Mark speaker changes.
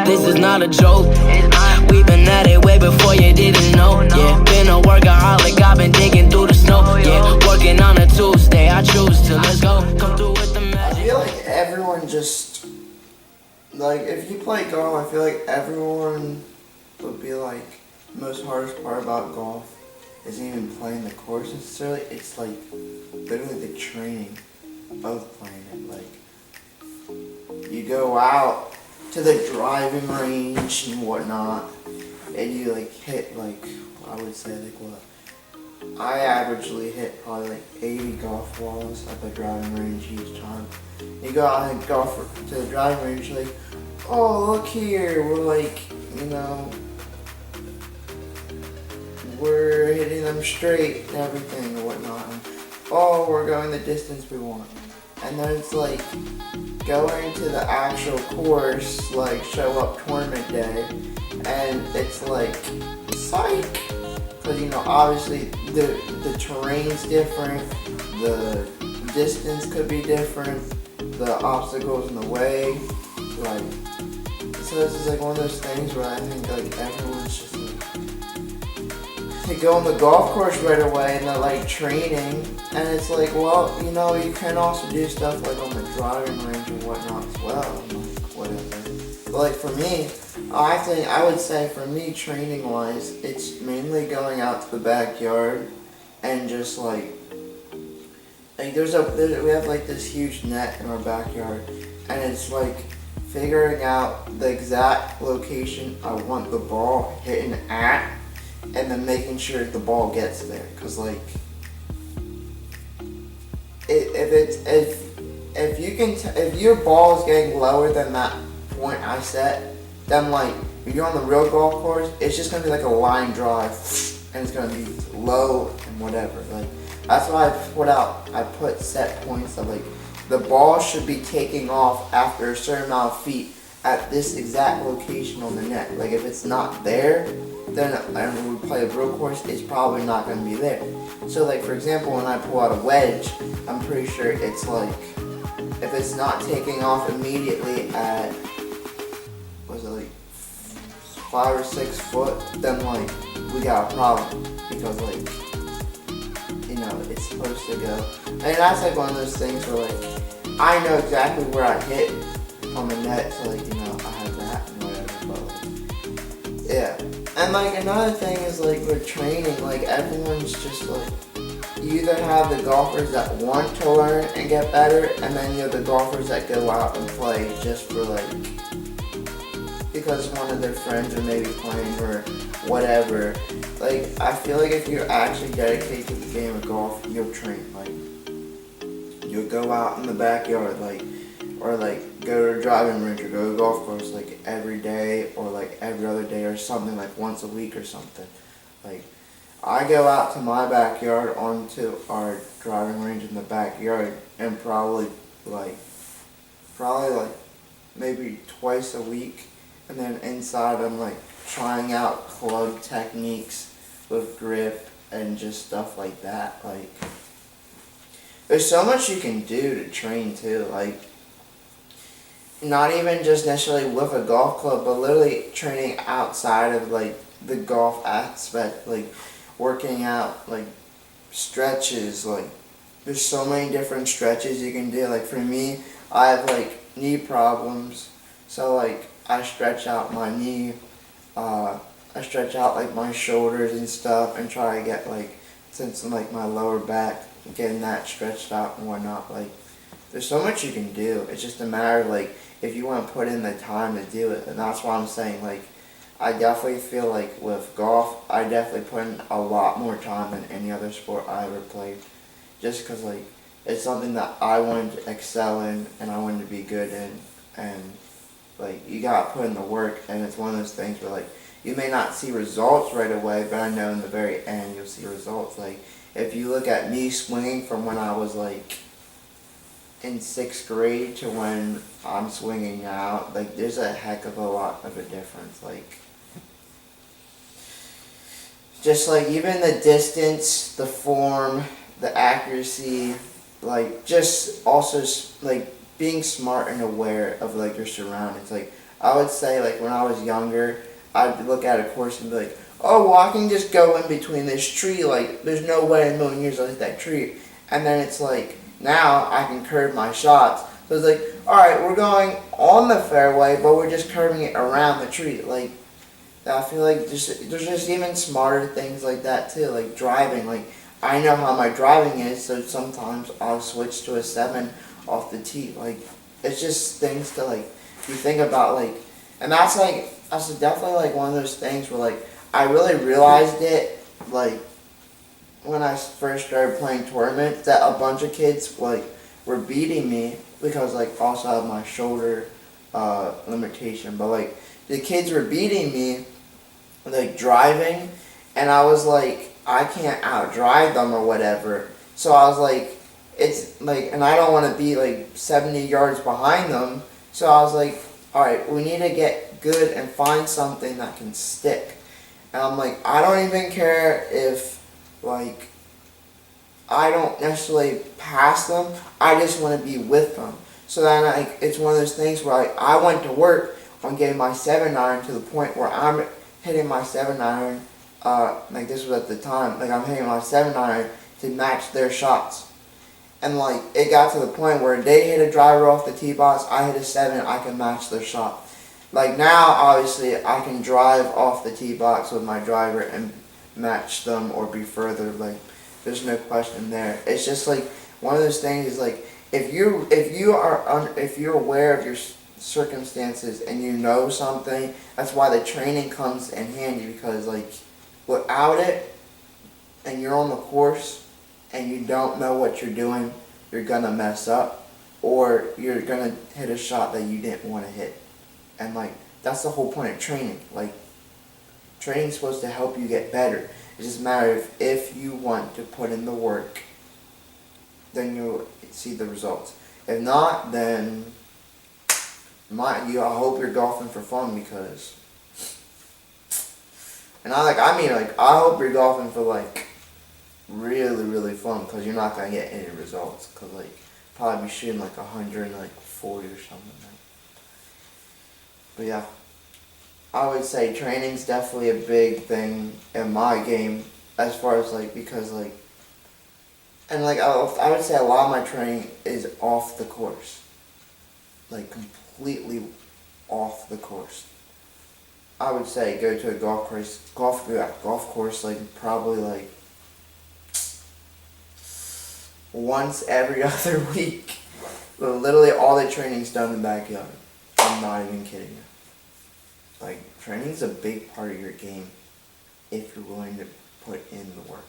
Speaker 1: This is not a joke. We've been at it way before you didn't know. Yeah, been a workaholic, I've been digging through the snow. Yeah, working on a Tuesday, I choose to. Let's go, come through with the magic.
Speaker 2: I feel like everyone just, like, if you play golf, I feel like everyone would be like, the most hardest part about golf isn't even playing the course necessarily, it's like literally the training of playing it. Like, you go out to the driving range and whatnot, and you like hit like, I would say like what? I averagely hit probably like 80 golf balls at the driving range each time. You go out and golf to the driving range, like, oh look here, we're like, you know, we're hitting them straight and everything and whatnot. And, oh, we're going the distance we want. And then it's like going to the actual course, like show up tournament day, and it's like psych, because you know obviously the terrain's different, the distance could be different, the obstacles in the way, like, so this is like one of those things where I think like everyone's just like, they go on the golf course right away and they're like training, and it's like, well, you know, you can also do stuff like on the driving range and whatnot as well, and like whatever. But like for me, I would say for me, training wise, it's mainly going out to the backyard and just like we have like this huge net in our backyard, and it's like figuring out the exact location I want the ball hitting at, and then making sure the ball gets there. Cause like, if your ball is getting lower than that point I set, then like if you're on the real golf course, it's just gonna be like a line drive, and it's gonna be low and whatever. Like that's why I put set points of like the ball should be taking off after a certain amount of feet at this exact location on the net. Like if it's not there, then when we play a real course, it's probably not going to be there. So like for example, when I pull out a wedge, I'm pretty sure it's like, if it's not taking off immediately at, was it like 5 or 6 foot, then like we got a problem, because like, you know, it's supposed to go. And that's like one of those things where like, I know exactly where I hit on the net, so like, you know, I have that and whatever, but like, yeah. And like another thing is like with training, like everyone's just like, you either have the golfers that want to learn and get better, and then you have the golfers that go out and play just for like, because one of their friends are maybe playing or whatever. Like I feel like if you're actually dedicated to the game of golf, you'll train. Like you'll go out in the backyard, like, or like go to a driving range or go to a golf course like every day or like every other day or something, like once a week or something. Like I go out to my backyard onto our driving range in the backyard, and probably like maybe twice a week, and then inside I'm like trying out club techniques with grip and just stuff like that. Like there's so much you can do to train too, like not even just necessarily with a golf club, but literally training outside of like the golf aspect, like working out like stretches. Like there's so many different stretches you can do. Like for me, I have like knee problems, so like I stretch out my knee, I stretch out like my shoulders and stuff, and try to get like, since like my lower back, getting that stretched out and whatnot. Like there's so much you can do. It's just a matter of like, if you want to put in the time to do it. And that's why I'm saying, like, I definitely feel like with golf, I definitely put in a lot more time than any other sport I ever played. Just because like it's something that I wanted to excel in and I wanted to be good in, and like you gotta put in the work. And it's one of those things where like you may not see results right away, but I know in the very end you'll see results. Like if you look at me swinging from when I was like in 6th grade to when I'm swinging now, like there's a heck of a lot of a difference. Like just like even the distance, the form, the accuracy, like just also like being smart and aware of like your surroundings. Like I would say like when I was younger, I'd look at a course and be like, oh, well, I can just go in between this tree. Like, there's no way in a million years I'll hit that tree. And then it's like, now I can curve my shots. So it's like, all right, we're going on the fairway, but we're just curving it around the tree. Like, I feel like there's just even smarter things like that too. Like driving. Like, I know how my driving is, so sometimes I'll switch to a 7 off the tee. Like, it's just things to like you think about. Like, and that's definitely like one of those things where like I really realized it like when I first started playing tournaments that a bunch of kids like were beating me because like also I have my shoulder limitation, but like the kids were beating me like driving, and I was like I can't outdrive them or whatever. So I was like it's like, and I don't want to be like 70 yards behind them. So I was like, all right, we need to get good and find something that can stick. And I'm like, I don't even care if like I don't necessarily pass them. I just want to be with them. So then like it's one of those things where like I went to work on getting my 7-iron to the point where I'm hitting my 7-iron. Like this was at the time. Like I'm hitting my 7-iron to match their shots. And like it got to the point where they hit a driver off the tee box, I hit a 7, I can match their shot. Like now, obviously, I can drive off the tee box with my driver and match them or be further. Like there's no question there. It's just like one of those things is like if you're aware of your circumstances and you know something, that's why the training comes in handy, because like without it and you're on the course and you don't know what you're doing, you're gonna mess up, or you're gonna hit a shot that you didn't want to hit. And like that's the whole point of training. Like training's supposed to help you get better. It just matters if you want to put in the work, then you'll see the results. If not, then I hope you're golfing for fun, because I hope you're golfing for like really, really fun, because you're not gonna get any results, because like probably be shooting like 140 or something. But yeah, I would say training's definitely a big thing in my game, as far as like, because like, and like I would say a lot of my training is off the course, like completely off the course. I would say go to a golf course like probably like once every other week. But literally all the training's done in the backyard. I'm not even kidding you. Like training's a big part of your game if you're willing to put in the work.